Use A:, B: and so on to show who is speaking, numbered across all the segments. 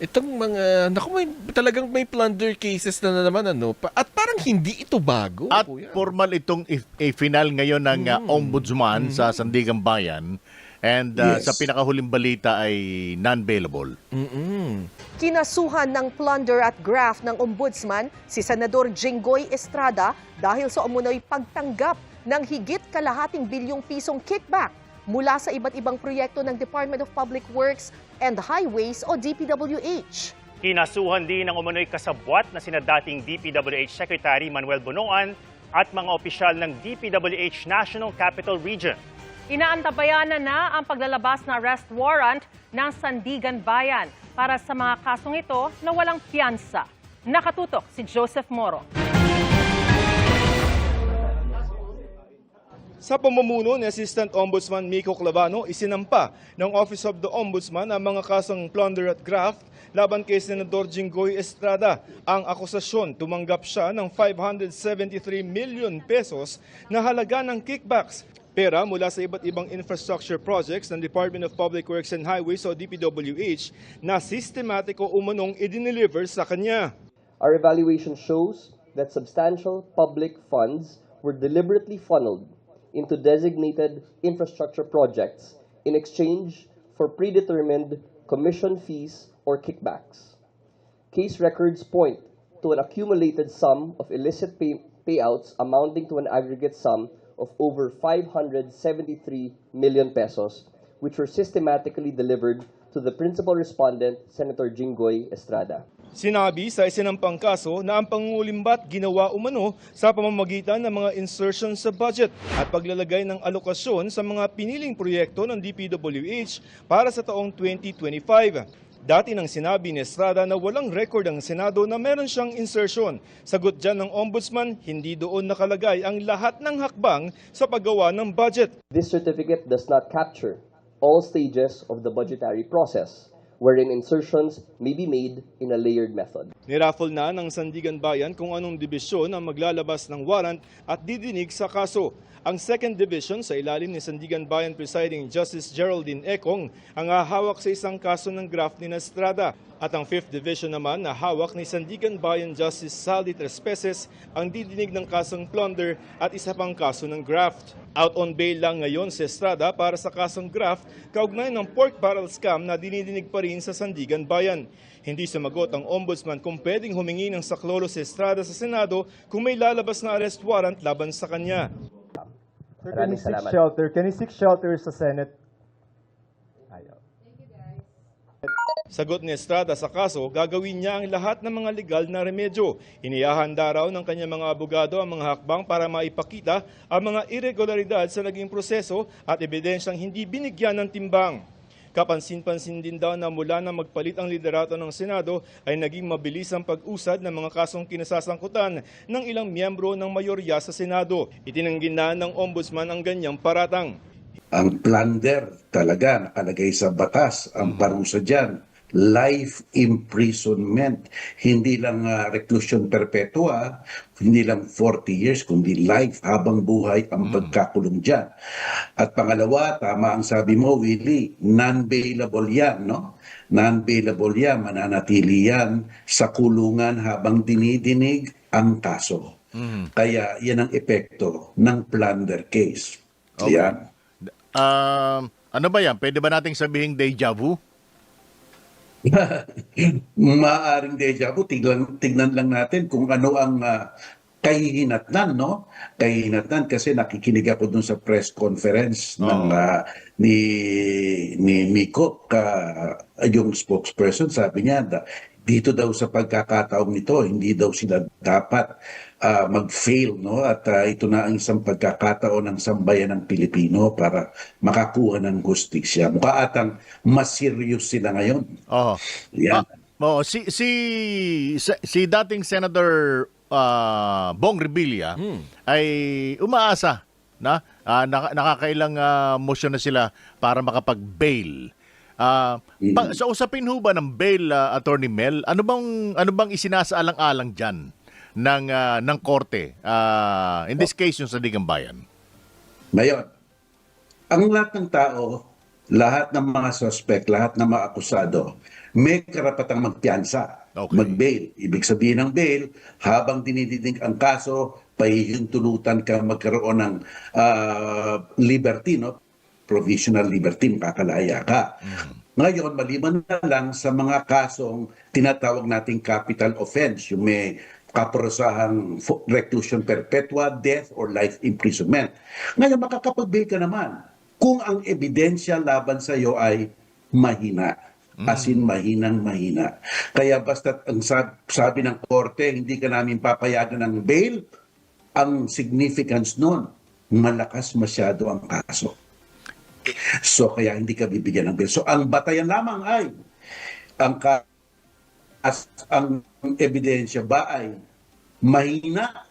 A: Itong mga, naku, talagang may plunder cases na naman, ano? At parang hindi ito bago,
B: At
A: kuya.
B: formal itong final ngayon ng Ombudsman sa Sandigan Bayan. And sa
C: Yes.
B: pinakahuling balita ay non-bailable.
D: Kinasuhan ng plunder at graft ng Ombudsman si Senador Jinggoy Estrada dahil sa umunoy pagtanggap ng higit kalahating bilyong pisong kickback mula sa iba't ibang proyekto ng Department of Public Works and Highways o DPWH.
E: Kinasuhan din ng umunoy kasabwat na sina dating DPWH Secretary Manuel Bonoan at mga opisyal ng DPWH National Capital Region.
F: Inaantabayanan na ang paglalabas ng arrest warrant ng Sandigan Bayan para sa mga kasong ito na walang piyansa. Nakatutok si Joseph Moro.
G: Sa pamumuno ni Assistant Ombudsman Miko Clavano, isinampa ng Office of the Ombudsman ang mga kasong plunder at graft laban kay Senador Jinggoy Estrada. Ang akusasyon, tumanggap siya ng 573 million pesos na halaga ng kickbacks. Pera mula sa iba't ibang infrastructure projects ng Department of Public Works and Highways o DPWH na sistematiko umanong idineliver sa kanya.
H: Our evaluation shows that substantial public funds were deliberately funneled into designated infrastructure projects in exchange for predetermined commission fees or kickbacks. Case records point to an accumulated sum of illicit payouts amounting to an aggregate sum of over 573 million pesos, which were systematically delivered to the principal respondent, Senator Jinggoy Estrada.
G: Sinabi sa isinampang kaso na ang pangungulimbat ginawa umano sa pamamagitan ng mga insertion sa budget at paglalagay ng alokasyon sa mga piniling proyekto ng DPWH para sa taong 2025. Dati nang sinabi ni Estrada na walang record ang Senado na meron siyang insertion. Sagot dyan ng Ombudsman, hindi doon nakalagay ang lahat ng hakbang sa paggawa ng budget.
H: This certificate does not capture all stages of the budgetary process, wherein insertions may be made in a layered method.
G: Niraffle na ng Sandigan Bayan kung anong dibisyon ang maglalabas ng warrant at didinig sa kaso. Ang second division sa ilalim ni Sandigan Bayan Presiding Justice Geraldine Econg ang hahawak sa isang kaso ng graft ni Estrada. At ang fifth division naman na hawak ni Sandigan Bayan Justice Sally Trespeses ang didinig ng kasong plunder at isa pang kaso ng graft. Out on bail lang ngayon si Estrada para sa kasong graft kaugnay ng pork barrel scam na dinidinig pa rin sa Sandigan Bayan. Hindi sumagot ang Ombudsman kung pwedeng humingi ng saklolo si Estrada sa Senado kung may lalabas na arrest warrant laban sa kanya.
I: Sir,
H: Maraming salamat.
I: can you seek shelter sa Senate? Ayaw.
G: Sagot ni Estrada sa kaso, gagawin niya ang lahat ng mga legal na remedyo. Inihahanda raw ng kanyang mga abogado ang mga hakbang para maipakita ang mga irregularidad sa naging proseso at ebidensyang hindi binigyan ng timbang. Kapansin-pansin din daw na mula na magpalit ang liderato ng Senado ay naging mabilis ang pag-usad ng mga kasong kinasasangkutan ng ilang miyembro ng mayorya sa Senado. Itinanggi na ng Ombudsman ang ganyang paratang.
C: Ang plunder talaga nakalagay sa batas, ang parusa dyan, life imprisonment. Hindi lang reclusion perpetua, hindi lang 40 years, kundi life habang buhay ang pagkakulong dyan. At pangalawa, tama ang sabi mo, Willie, non-bailable yan, no? Non-bailable yan, mananatili yan sa kulungan habang dinidinig ang kaso. Kaya yan ang epekto ng plunder case.
B: Okay.
C: Yan.
B: Ano ba yan? Pwede ba nating sabihing deja vu?
C: Maaring deja vu, tignan lang natin kung ano ang kahihinatnan, no? Kahihinatnan kasi nakikinig ako dun sa press conference ng ni Miko, yung spokesperson, sabi niya, dito daw sa pagkakataong ito, hindi daw sila dapat mag-fail, no? At ito na ang isang pagkakataon ng sambayan ng Pilipino para makakuha ng hustisya. Mukha atang mas serious sila ngayon.
B: Oo.
C: Yan.
B: Si dating Senator Bong Revilla ay umaasa na nakakailang motion na sila para makapag-bail. Sa usapin ho ba ng bail, Attorney Mel, ano bang isinasaalang-alang diyan ng korte? In this case yung Sandigan Bayan.
C: Ngayon, ang lahat ng tao lahat ng mga suspect, lahat ng mga akusado, may karapatang magpiyansa,
B: Okay.
C: mag-bail. Ibig sabihin ng bail, habang dinidinig ang kaso, pahihintulutan ka magkaroon ng liberty, no? Provisional liberty, makakalaya ka. Ngayon, maliban na lang sa mga kasong tinatawag nating capital offense, yung may kaparusahang reclusion perpetua, death, or life imprisonment. Ngayon, makakapag-bail ka naman kung ang ebidensya laban sa iyo ay mahina. As in, mahinang-mahina. Kaya basta ang sabi ng korte, hindi ka namin papayagan ng bail, ang significance nun, malakas masyado ang kaso. So, kaya hindi ka bibigyan ng bail. So, ang batayan lamang ay, ang ebidensya ba ay mahina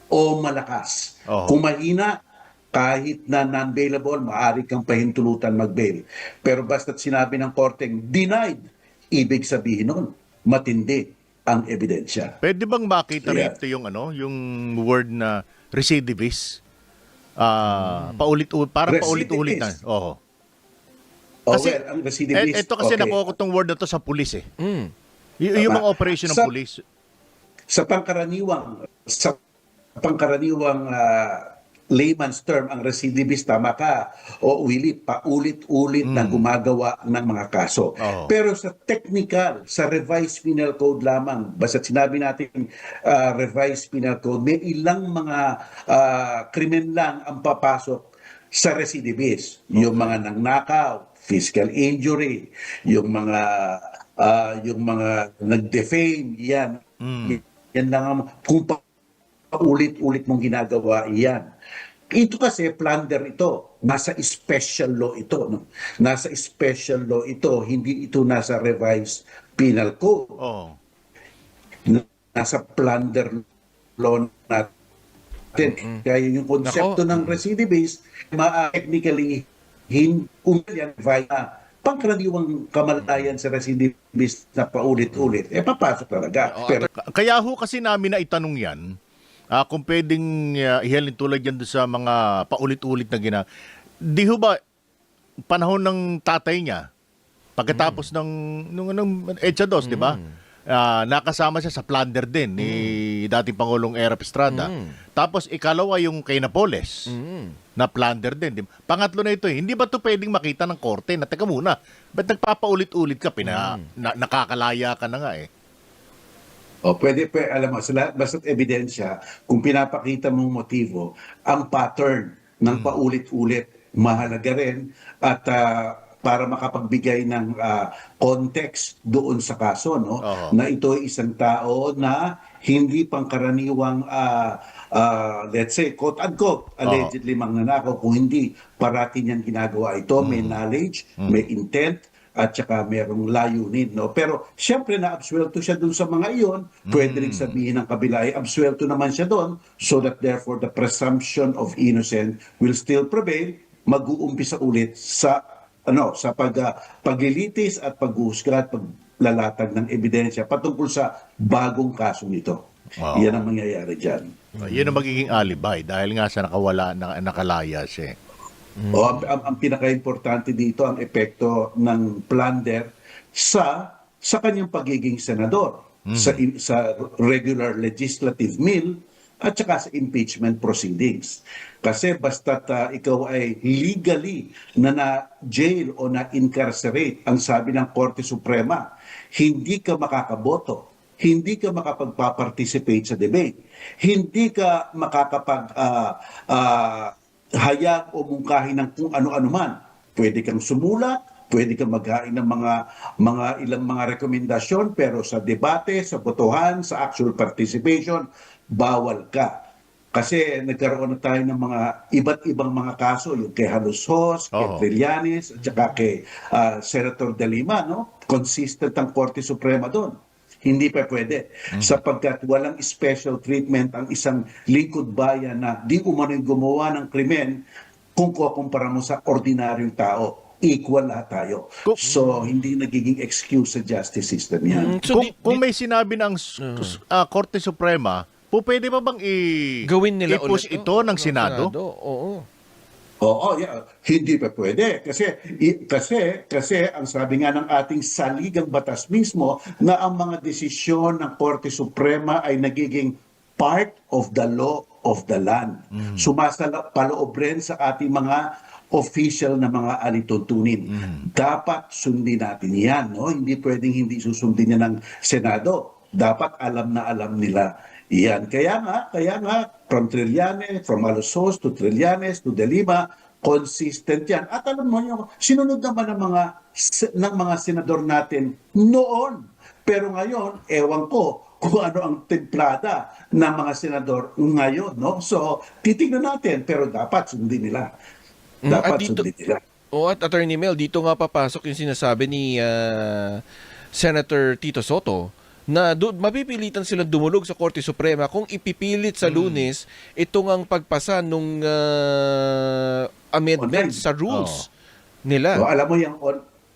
C: o malakas?
B: Oo.
C: Kung mahina, kahit na non-bailable, maaari kang pahintulutan mag-bail. Pero basta't sinabi ng korteng denied, ibig sabihin nun, matindi ang ebidensya.
B: Pwede bang makita
C: Yeah.
B: rito yung yung word na recidivist? Paulit-ulit, parang paulit-ulit na.
C: Recidivist.
B: Oo.
C: Kasi, ang recidivist,
B: Ito kasi
C: okay.
B: nakuha ko tong word na to sa pulis eh. Yung mga operation ng pulis.
C: Sa pangkaraniwang layman's term, ang recidivist, tama ka, o Willie, paulit-ulit na gumagawa ng mga kaso.
B: Oo.
C: Pero sa technical, sa revised penal code lamang, basta sinabi natin revised penal code, may ilang mga krimen lang ang papasok sa recidivist. Yung mga nangnakaw, physical injury, yung mga nag-defame, yan. Yan lang ang, kung paulit-ulit mong ginagawa, yan. Ito kasi, plunder ito. Nasa special law ito. No? Nasa special law ito. Hindi ito nasa revised penal code.
B: Oo.
C: Nasa plunder law natin. Kaya yung konsepto ng recidivist, technically, yan via pangkaraniwang kamalayan sa recidivist na paulit-ulit, papasok talaga. Pero
B: Kaya ho kasi namin na itanong yan, kung pwedeng ihalin tulad yan doon sa mga paulit-ulit na di ho ba panahon ng tatay niya, pagkatapos ng EDSA 2, di ba? Nakasama siya sa plunder din ni dating Pangulong Erap Estrada. Tapos ikalawa yung kay Napoles na plunder din. Di ba? Pangatlo na ito hindi ba ito pwedeng makita ng korte na teka muna, ba't nagpapaulit-ulit ka, nakakalaya ka na nga eh.
C: pwede, alam mo, basta't ebidensya, kung pinapakita mong motivo, ang pattern ng paulit-ulit, mahalaga rin at para makapagbigay ng context doon sa kaso, no? Na ito ay isang tao na hindi pangkaraniwang let's say, quote-unquote, allegedly mangnanakaw, kung hindi, parati niyang ginagawa ito, may knowledge, may intent, at saka merong layunin, no? Pero siyempre na-absuelto siya dun sa mga iyon, pwede rin sabihin ng kabila ay absuelto naman siya doon, so that therefore the presumption of innocent will still prevail, mag-uumpisa ulit sa paglilitis at paghuhusga at paglalatag ng ebidensya patungkol sa bagong kasong ito.
B: Wow.
C: Yan ang mangyayari dyan.
B: Yan ang magiging alibay dahil nga sa nakalaya siya.
C: Ang pinaka-importante dito ang epekto ng plunder sa kanyang pagiging senador, sa regular legislative meal at saka sa impeachment proceedings. Kasi basta't ikaw ay legally na-jail o na-incarcerate, ang sabi ng Korte Suprema, hindi ka makakaboto, hindi ka makapagpa-participate sa debate, hindi ka hayag o mungkahi ng kung ano-ano man. Pwede kang sumulat, pwede kang maghain ng ilang mga rekomendasyon, pero sa debate, sa botohan, sa actual participation, bawal ka. Kasi nagkaroon na tayo ng mga iba't ibang mga kaso, yung kay Halusos, kay Trillanes, at saka kay Senator De Lima, no? Consistent ang Korte Suprema doon. Hindi pa pwede. Sapagkat walang special treatment ang isang lingkod bayan na di umano'y gumawa ng krimen kung kukumpara mo sa ordinaryong tao. Equal lahat tayo. So, hindi nagiging excuse sa justice system yan.
B: Kung may sinabi ng Korte Suprema, pwede ba bang
A: gawin nila
B: i-push
A: ulit
B: ito ng Senado?
A: Oo.
C: Oo, yeah. Hindi pa pwede kasi ang sabi nga ng ating saligang batas mismo na ang mga desisyon ng Korte Suprema ay nagiging part of the law of the land. Sumasapaloob rin sa ating mga official na mga alituntunin. Dapat sundin natin yan, no? Hindi pwedeng hindi susundin yan ng Senado. Dapat alam na alam nila yan. Kaya nga, from Trillanes, from Alusos to Trillanes to De Lima, consistent yan. At alam mo nyo, sinunod naman ng mga senador natin noon. Pero ngayon, ewan ko kung ano ang templada ng mga senador ngayon, no? So, titignan natin, pero dapat sundin nila. Dapat sundin nila.
A: At Attorney Mel, dito nga papasok yung sinasabi ni Senator Tito Soto na mapipilitan silang dumulog sa Korte Suprema kung ipipilit sa Lunes itong ang pagpasa nung amendments sa rules nila.
C: So, alam mo,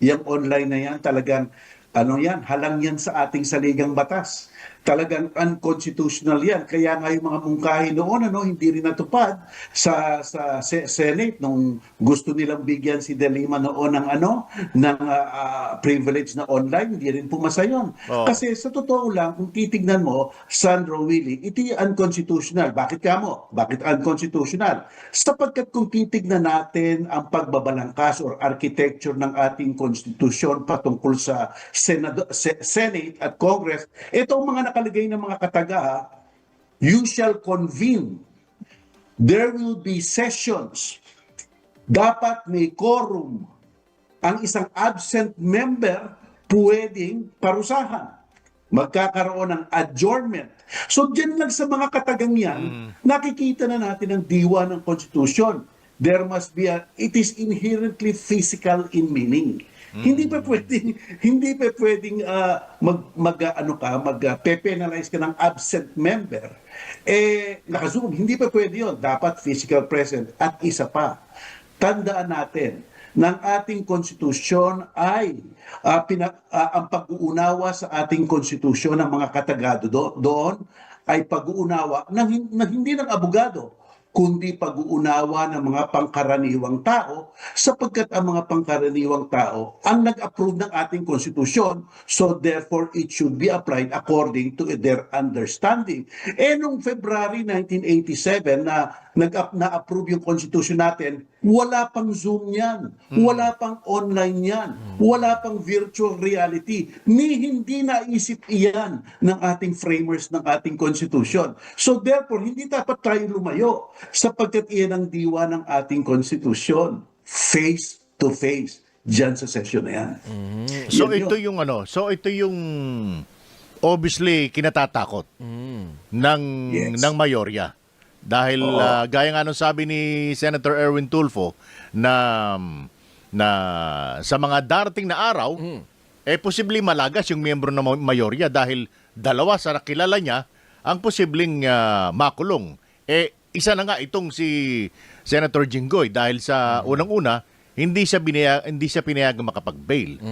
C: yung online na yan, talagang halang yan sa ating saligang batas. Talagang unconstitutional yan. Kaya nga yung mga mungkahi noon, hindi rin natupad sa Senate nung gusto nilang bigyan si De Lima noon ng privilege na online, hindi rin pumasa yun. Kasi sa totoo lang, kung titignan mo, Sandro, Willie, ito yung unconstitutional. Bakit kamo? Bakit unconstitutional? Sapagkat kung titignan natin ang pagbabalangkas or architecture ng ating konstitusyon patungkol sa Senate at Congress, itong mga nakalagay ng mga kataga, you shall convene. There will be sessions. Dapat may quorum. Ang isang absent member pwedeng parusahan. Magkakaroon ng adjournment. So dyan lang sa mga katagang yan, nakikita na natin ang diwa ng konstitusyon. There must be it is inherently physical in meaning. Hindi pa pwedeng mag-penalize ka ng absent member. Naka-zoom, hindi pa pwede yun. Dapat physical present. At isa pa, tandaan natin, ng ating konstitusyon ay ang pag-uunawa sa ating konstitusyon ng mga katagado doon ay pag-uunawa ng hindi ng abogado, kundi pag-uunawa ng mga pangkaraniwang tao sapagkat ang mga pangkaraniwang tao ang nag-approve ng ating konstitusyon, so therefore it should be applied according to their understanding. Noong February 1987 na-approve yung konstitusyon natin, wala pang Zoom yan, wala pang online yan, wala pang virtual reality, hindi naisip iyan ng ating framers ng ating konstitusyon. So therefore, hindi dapat tayo lumayo sapagkat iyan ang diwa ng ating konstitusyon, face to face diyan sa session na yan.
B: So ito yung obviously kinatatakot ng mayorya. Dahil gaya nga nung sabi ni Senator Erwin Tulfo na sa mga darating na araw posibleng malagas yung miyembro ng mayorya dahil dalawa sa kilala niya ang posibleng makulong. Isa na nga itong si Senator Jinggoy dahil sa unang-una hindi siya pinayagang makapag-bail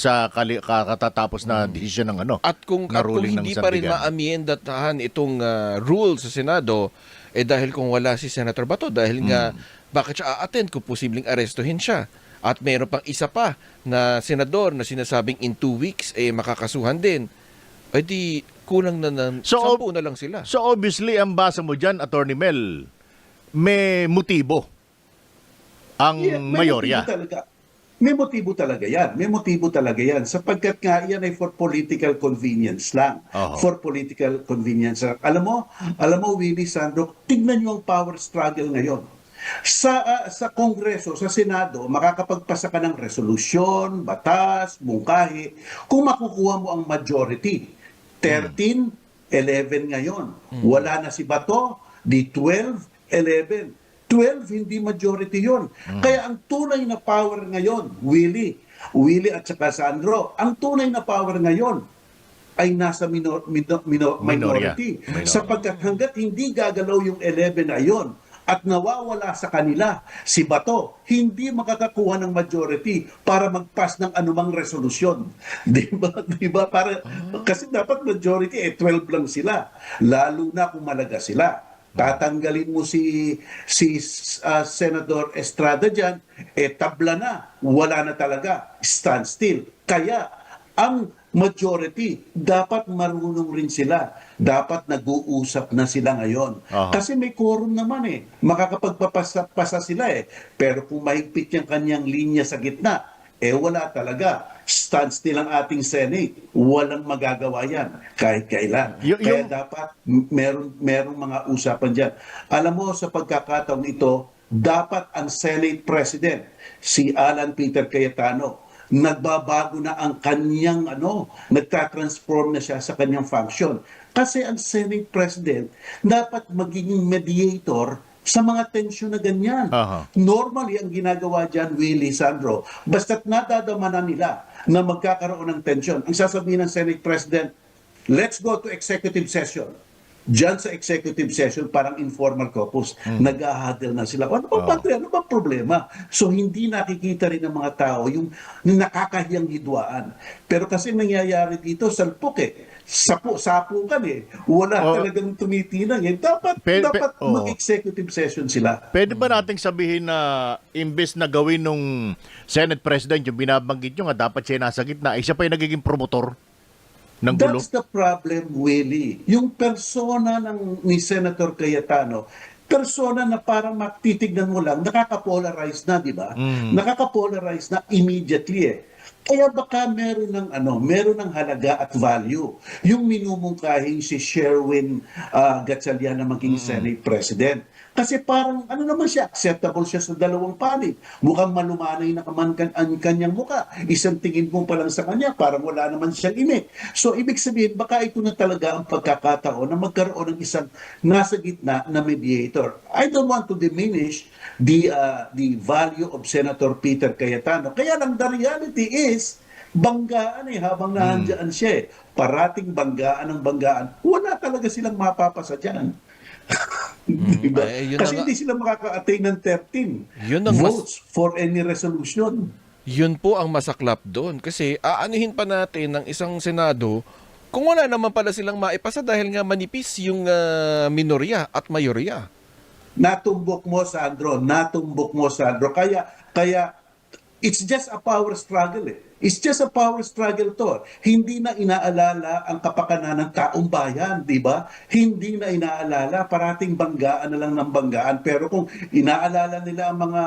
B: sa katatapos na desisyon ng
A: At kung hindi pa rin maamyendatahan itong rule sa Senado, dahil kung wala si Senator Bato, dahil nga bakit siya a-attend kung posibleng arestuhin siya. At mayroon pang isa pa na senador na sinasabing in 2 weeks makakasuhan din. Di kulang na 10 na lang sila.
B: So obviously, ang basa mo dyan, Attorney Mel, may motibo ang mayorya.
C: May motibo talaga yan. May motibo talaga yan. Sapagkat nga yan ay for political convenience lang. For political convenience. Alam mo, Willie, Sandro, tignan nyo ang power struggle ngayon. Sa Kongreso, sa Senado, makakapagpasa ka ng resolusyon, batas, mungkahi, kung makukuha mo ang majority. 13-11 ngayon. Wala na si Bato, di 12-11. 12, hindi majority yon. Kaya ang tunay na power ngayon, Willie at saka Sandro, ang tunay na power ngayon ay nasa minority. Sapagkat hanggat hindi gagalaw yung 11 na yon, at nawawala sa kanila si Bato, hindi makakakuha ng majority para mag-pass ng anumang resolusyon. Diba? Kasi dapat majority, 12 lang sila. Lalo na kung malaga sila. Tatanggalin mo si Senador Estrada diyan, tabla na, wala na talaga, standstill. Kaya ang majority, dapat marunong rin sila. Dapat nag-uusap na sila ngayon. Kasi may quorum naman makakapagpapasa sila Pero kung mahigpit yung kanyang linya sa gitna, wala talaga. Standstill ang ating Senate. Walang magagawa yan kahit kailan. Kaya dapat merong mga usapan dyan. Alam mo, sa pagkakataong ito, dapat ang Senate President, si Alan Peter Cayetano, nagbabago na ang kanyang nagtatransform na siya sa kanyang function. Kasi ang Senate President dapat magiging mediator sa mga tensyon na ganyan. Normally, ang ginagawa dyan, Willie, Sandro, basta't nadadama na nila na magkakaroon ng tensyon, ang sasabihin ng Senate President, let's go to executive session. Diyan sa executive session, parang informal caucus, nag-ahadel na sila. Ano ba problema? So, hindi nakikita rin ng mga tao yung nakakahiyang hidwaan. Pero kasi nangyayari dito, salpok sapukan Wala talagang tumitinang Dapat mag-executive session sila.
B: Pwede ba nating sabihin na imbes na gawin nung Senate President yung binabanggit nyo nga dapat siya nasa gitna, siya pa yung nagiging promotor?
C: That's the problem, Willie. Yung persona ni Senator Cayetano, persona na parang matitignan mo lang, nakaka-polarize na, di ba? Nakaka-polarize na immediately Kaya baka meron ng halaga at value. Yung minumungkahing si Sherwin Gatchalian na maging Senate President. Kasi parang naman siya, acceptable siya sa dalawang panig. Mukhang malumanay na ang kanyang mukha. Isang tingin mo pa lang sa kanya, parang wala naman siyang imik. So ibig sabihin, baka ito na talaga ang pagkakataon na magkaroon ng isang nasa gitna na mediator. I don't want to diminish the value of Senator Peter Cayetano. Kaya lang the reality is, banggaan habang nahandyan siya Parating banggaan. Wala talaga silang mapapasa dyan. Diba? Kasi hindi sila makaka-attain ng 13 votes for any resolution.
A: Yun po ang masaklap doon. Kasi aanuhin pa natin ng isang Senado kung wala naman pala silang maipasa dahil nga manipis yung minorya at mayorya.
C: Natumbok mo, Sandro. Kaya it's just a power struggle It's just a power struggle to. Hindi na inaalala ang kapakanan ng taong bayan, di ba? Hindi na inaalala, parating banggaan na lang ng banggaan. Pero kung inaalala nila ang mga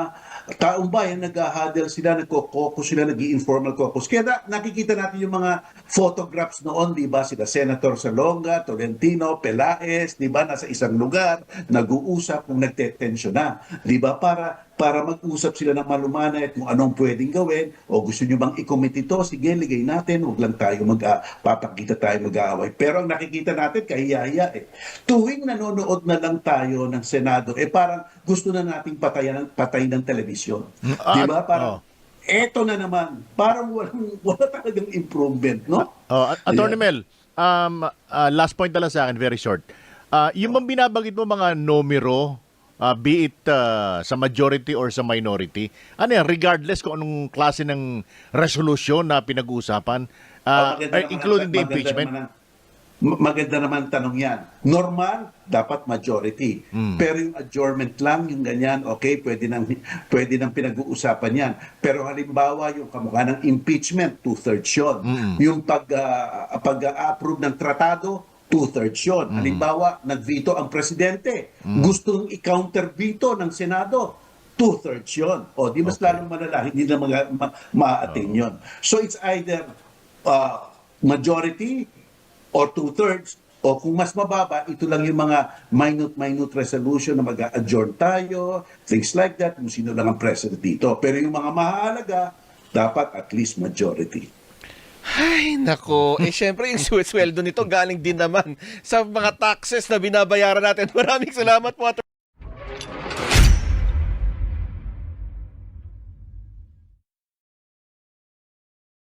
C: taong bayan, nag-huddle sila, nagko-caucus sila, nag-informal caucus. Kaya nakikita natin yung mga photographs noon, di ba? Sila Senator Salonga, Tolentino, Pelaez, di ba? Nasa isang lugar, nag-uusap kung nagtetensyon na. Di ba? Para mag-usap sila ng malumanay at kung anong pwedeng gawin o gusto nyo bang i-commit ito, sige, ligay natin, huwag lang tayo papakita tayo mag-aaway. Pero ang nakikita natin, kahiya-hiya Tuwing nanonood na lang tayo ng Senado, parang gusto na nating patay ng telebisyon. Di ba? Parang, eto na naman, parang wala talagang improvement, no?
B: Attorney Mel, last point na lang sa akin, very short. Yung bang binabanggit mo mga numero, be it sa majority or sa minority, regardless kung anong klase ng resolution na pinag-uusapan, including the impeachment?
C: Maganda naman tanong yan. Normal, dapat majority. Pero yung adjournment lang, yung ganyan, okay, pwede nang pinag-uusapan yan. Pero halimbawa, yung kamukha ng impeachment, 2/3 yun. Yung pag-approve ng tratado, 2/3 yun. Halimbawa, nag-veto ang presidente. Gustong i-counter-veto ng Senado. 2/3 yun. O, di mas lalong malala, hindi na ma-attain yun. So, it's either majority or 2/3 o kung mas mababa, ito lang yung mga minute resolution na mag-adjourn tayo, things like that, kung sino lang ang president dito. Pero yung mga mahalaga, dapat at least majority.
A: Ay, nako. Syempre, yung sweldo nito galing din naman sa mga taxes na binabayaran natin. Maraming salamat po,